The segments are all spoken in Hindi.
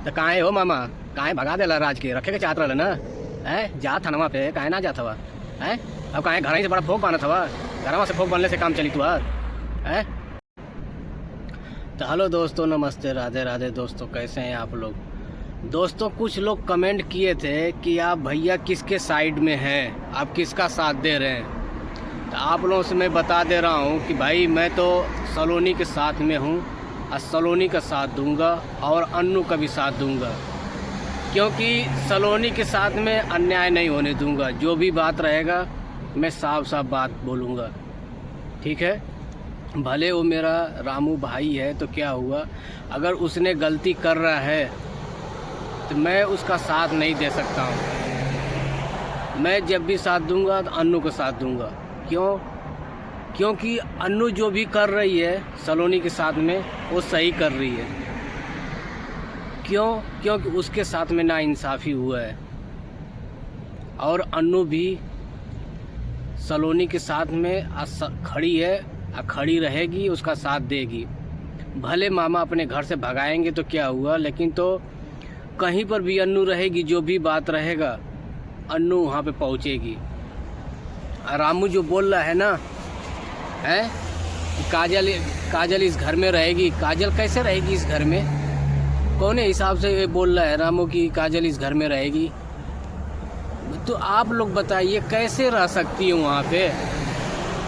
तो काहे हो मामा, काहे भगा देला राज के रखे के चाहत रहल ना है? जा थनवा पे काहे ना जात हवा है? अब काहे घर ही से बड़ा भोग बानत हवा? घरवा से भोग बनने से काम चली तू है? तो हेलो दोस्तों, नमस्ते, राधे राधे दोस्तों, कैसे हैं आप लोग? दोस्तों कुछ लोग कमेंट किए थे कि आप भैया किसके साइड में हैं, आप किसका साथ दे रहे हैं। तो आप लोगों से मैं बता दे रहा हूं कि भाई मैं तो सलोनी के साथ में हूं और सलोनी का साथ दूंगा और अन्नू का भी साथ दूंगा, क्योंकि सलोनी के साथ में अन्याय नहीं होने दूंगा। जो भी बात रहेगा मैं साफ साफ बात बोलूँगा, ठीक है? भले वो मेरा रामू भाई है तो क्या हुआ, अगर उसने गलती कर रहा है तो मैं उसका साथ नहीं दे सकता हूँ। मैं जब भी साथ दूंगा तो अन्नू का साथ दूंगा। क्यों? क्योंकि अन्नू जो भी कर रही है सलोनी के साथ में वो सही कर रही है। क्यों? क्योंकि उसके साथ में नाइंसाफ़ी हुआ है और अन्नू भी सलोनी के साथ में खड़ी है और खड़ी रहेगी, उसका साथ देगी। भले मामा अपने घर से भगाएंगे तो क्या हुआ, लेकिन तो कहीं पर भी अन्नू रहेगी, जो भी बात रहेगा अन्नू वहाँ पे पहुँचेगी। रामू जो बोल रहा है ना है कि काजल इस घर में रहेगी, काजल कैसे रहेगी इस घर में? कौन हिसाब से ये बोल रहा है रामू की काजल इस घर में रहेगी? तो आप लोग बताइए कैसे रह सकती है वहाँ पे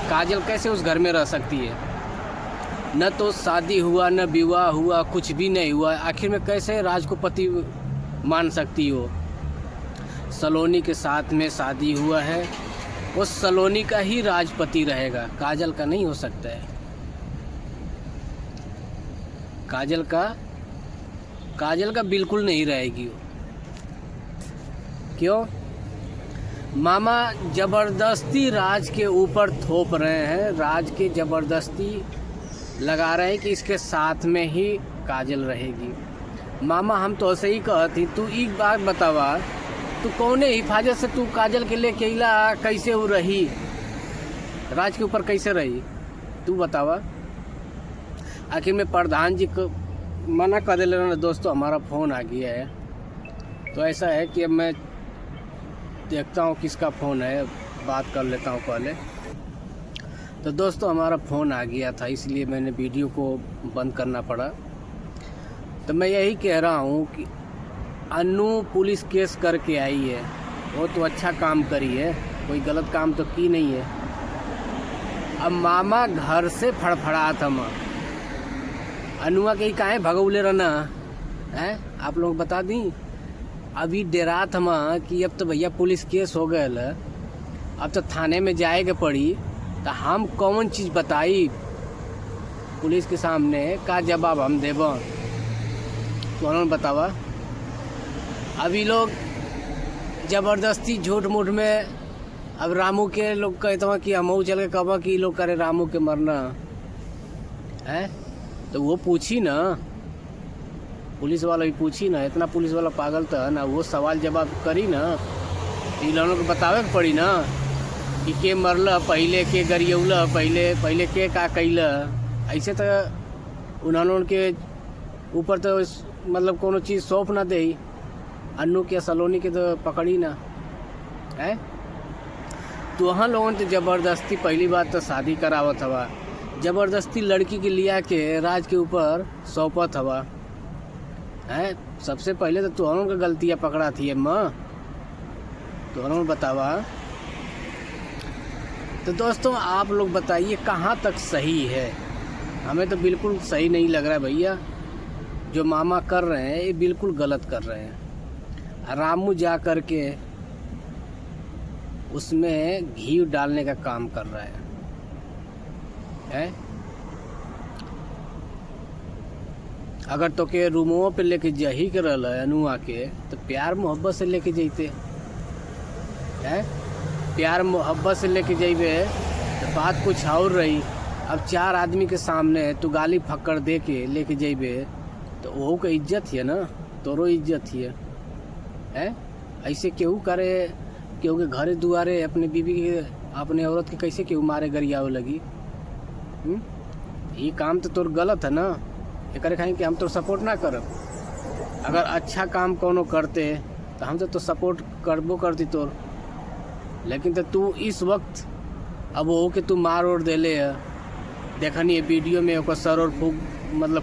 काजल? कैसे उस घर में रह सकती है? न तो शादी हुआ, न विवाह हुआ, कुछ भी नहीं हुआ, आखिर में कैसे राज को पति मान सकती हो? सलोनी के साथ में शादी हुआ है, वो सलोनी का ही राजपति रहेगा, काजल का नहीं हो सकता है। काजल का बिल्कुल नहीं रहेगी वो। क्यों? मामा ज़बरदस्ती राज के ऊपर थोप रहे हैं, राज के ज़बरदस्ती लगा रहे हैं कि इसके साथ में ही काजल रहेगी। मामा हम तो ऐसे ही कहती, तू एक बात बतावा, तू कौने हिफाजत से तू काजल के लेके इला, कैसे वो रही राज के ऊपर, कैसे रही तू बतावा? आखिर में प्रधान जी को मना कर दे लेना। दोस्तों हमारा फ़ोन आ गया है, तो ऐसा है कि अब मैं देखता हूँ किसका फ़ोन है, बात कर लेता हूँ पहले। तो दोस्तों हमारा फ़ोन आ गया था, इसलिए मैंने वीडियो को बंद करना पड़ा। तो मैं यही कह रहा हूँ कि अन्नू पुलिस केस करके आई है, वो तो अच्छा काम करी है, कोई गलत काम तो की नहीं है। अब मामा घर से फड़फड़ा था, माँ अनुआ के ही काहे भगौले रहना है, आप लोग बता दी। अभी डरा था माँ कि अब तो भैया पुलिस केस हो गया, अब तो थाने में जाएगा पड़ी, तो हम कौन चीज़ बताई पुलिस के सामने, का जवाब हम देब? तो उन्होंने बतावा। अभी लोग ज़बरदस्ती झूठ मूठ में अब रामू के लोग कहते हैं कि हम चल के कहा कि लोग करे रामू के मरना है। तो वो पूछी ना, पुलिस वाला भी पूछी ना, इतना पुलिस वाला पागल था ना, वो सवाल जवाब करी ना, इन लोगों को बतावे के पड़ी ना कि के मरला पहले, के गरियौला पहले के का कैला। ऐसे तो उन्होंने के ऊपर तो मतलब कोनो चीज़ सौंप ना दे, अन्नू के सलोनी के तो पकड़ी ना है। तो वहाँ लोगों ने ज़बरदस्ती, पहली बात तो शादी करावत हवा, ज़बरदस्ती लड़की के लिया के राज के ऊपर सौंपत हवा है। सबसे पहले तो तुहरों का गलतियाँ पकड़ा थी माँ, तुहरों बतावा। तो दोस्तों आप लोग बताइए कहाँ तक सही है? हमें तो बिल्कुल सही नहीं लग रहा है भैया, जो मामा कर रहे हैं ये बिल्कुल गलत कर रहे हैं। रामू जा कर के उसमें घी डालने का काम कर रहा है। अगर तो के रूमों पे लेके जही के रहल है अनुआ के, तो प्यार मोहब्बत से लेके जैते है, प्यार मोहब्बत से लेके जाइबे तो बात कुछ और रही। अब चार आदमी के सामने तू गाली फक्कड़ दे के लेके जाइबे तो वह का इज्जत है ना, तोरो इज्जत है। ऐसे केहू करे, केहू के घरे दुआरे अपने बीवी के, अपने औरत के कैसे केहू मारे गरियावे लगी? ये काम तो तोर गलत है ना, एक खाई कि हम तो सपोर्ट ना करब अगर अच्छा काम कोनो करते तो हम तो सपोर्ट करबो करती तोर, लेकिन तो तू इस वक्त अब वो कि तू मार और देले है। देखनी वीडियो में ओकर सर और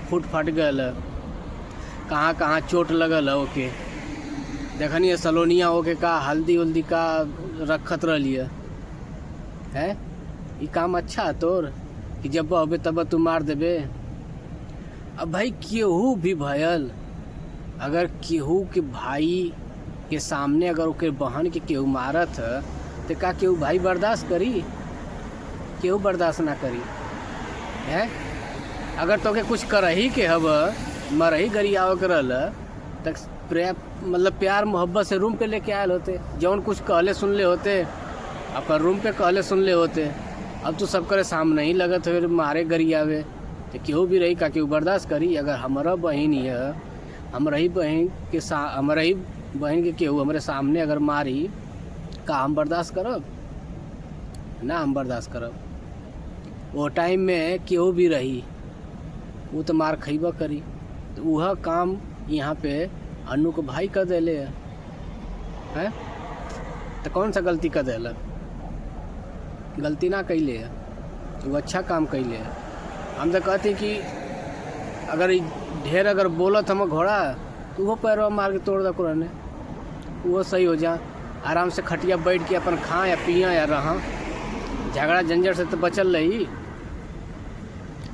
फूट फाट गल है, कहाँ कहाँ चोट लगल है ओके। देखनी सलोनिया ओके का हल्दी उल्दी का रखत रही है। ये काम अच्छा है तोर कि जब अबे तब तू मार देबे। अब भाई केहू भी भयल, अगर केहू के भाई के सामने अगर ओके बहन के केहू मारत है तो का केहू भाई बर्दाश्त करी? केहू बर्दाश्त ना करी है। अगर तोके कुछ करही के हब मरही गरियाव करल तक मतलब प्यार मोहब्बत से रूम पे लेके आयल होते, जौन कुछ कहले सुन ले होते, अपन रूम पे कहले सुन ले होते। अब तो सब करे सामने ही लगत हो मारे गरियावे तो केहू भी रही का केहू बर्दाश्त करी? अगर हमारा बहन ही है, हमारा ही बहन के केहू हमारे सामने अगर मारी का हम बर्दाश्त करब? ना हम बर्दाश्त करब। वो टाइम में केहू भी रही वो तो मार खइबा करी। तो वह काम यहाँ पे अनु को भाई कर देले है। तो कौन सा गलती कर देलक? गलती ना कैले है, वो अच्छा काम कैले है। हम तो कहते कि अगर ढेर अगर बोलत हम घोड़ा तो वो पैरवा मार के तोड़ द कुराने, वो सही हो जा। आराम से खटिया बैठ के अपन खा या पिया या रहा, झगड़ा झंझट से तो बचल रही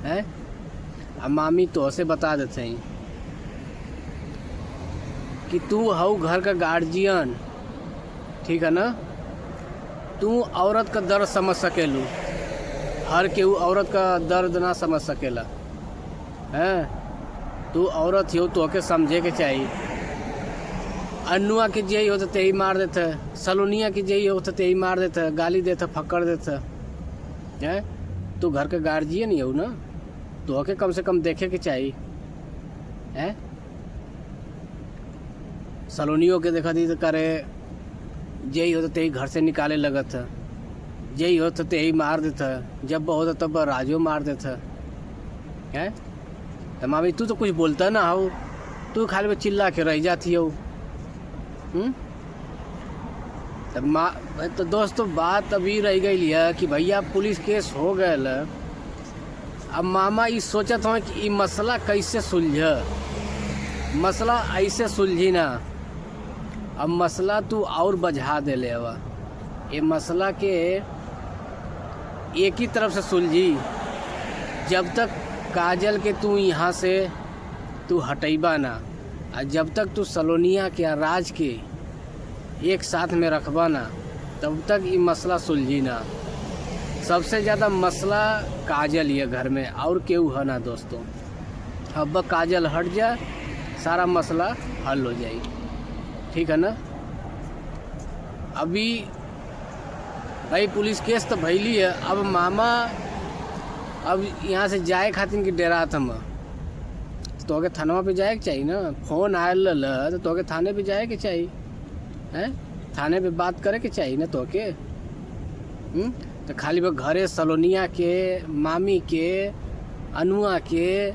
है। अब मामी तो से बता देते हैं कि तू हऊ घर का गार्जियन, ठीक है ना? तू औरत का दर्द समझ सकेलू, हर केहू औरत का दर्द ना समझ सकेला है। तू औरत हो तो के समझे के चाहिए। अनुआ के जही हो तो तेही मार देते, सलोनिया की जही हो तो तेही मार देते, गाली देते, फक्कड़ देते है। तू घर के गार्जियन ही हो ना, तो के कम से कम देखे के चाहिए है। सलोनियों के देखा दी तो करे जही हो तो तेही घर से निकाले लगत है, जही हो तो तेही मार देता, जब बहुत तब राजो मार देता है। तो मामी तू तो कुछ बोलता ना हो, तू खाली में चिल्ला के रह जाती हो। तो दोस्तों बात अभी रह गई है कि भैया पुलिस केस हो गए। अब मामा ये सोचत हो कि ये मसला कैसे सुलझ, मसला ऐसे सुलझी ना। अब मसला तू और बझा दे ले। ये मसला के एक ही तरफ से सुलझी, जब तक काजल के तू यहाँ से तू हटैबा ना, और जब तक तू सलोनिया के राज के एक साथ में रखबा ना, तब तक ये मसला सुलझी ना। सबसे ज़्यादा मसला काजल ये घर में, और केहू है ना दोस्तों। अब काजल हट जा, सारा मसला हल हो जाए, ठीक है ना? अभी भाई पुलिस केस तो भैली है। अब मामा अब यहाँ से जाए खातिर कि डेरात हम तो के थानवा पे जाए के चाहिए ना। फोन आयल तो तोके थाने पे जाए के चाहिए हैं, थाने पे बात करे के चाहिए ना तोके। तो खाली वो घरे सलोनिया के, मामी के, अनुआ के,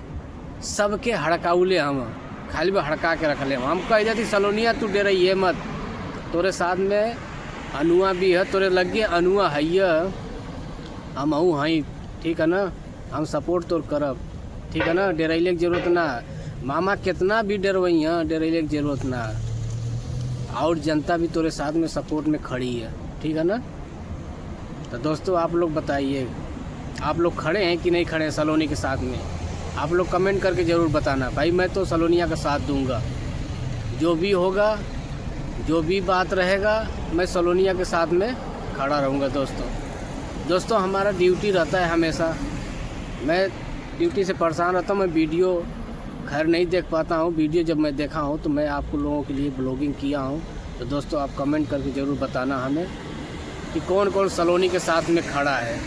सबके हड़काउले हम खाली वो हड़का के रख ले। हम कह देती सलोनिया तू डरइए मत, तोरे साथ में अनुआ भी है, तोरे लगे अनुआ है, हम हूँ हई, ठीक है ना? हम सपोर्ट तोर करब, ठीक है ना? डरैले की जरूरत ना। मामा कितना भी डरवैया, डरैले की जरूरत ना। और जनता भी तोरे साथ में सपोर्ट में खड़ी है, ठीक है ना? तो दोस्तों आप लोग बताइए, आप लोग खड़े हैं कि नहीं खड़े हैं सलोनी के साथ में? आप लोग कमेंट करके ज़रूर बताना। भाई मैं तो सलोनिया का साथ दूंगा, जो भी होगा, जो भी बात रहेगा, मैं सलोनिया के साथ में खड़ा रहूँगा। दोस्तों हमारा ड्यूटी रहता है हमेशा, मैं ड्यूटी से परेशान रहता हूँ। मैं वीडियो खैर नहीं देख पाता हूँ, वीडियो जब मैं देखा हूँ तो मैं आपको लोगों के लिए ब्लॉगिंग किया हूँ। तो दोस्तों आप कमेंट करके ज़रूर बताना हमें कि कौन कौन सलोनी के साथ में खड़ा है।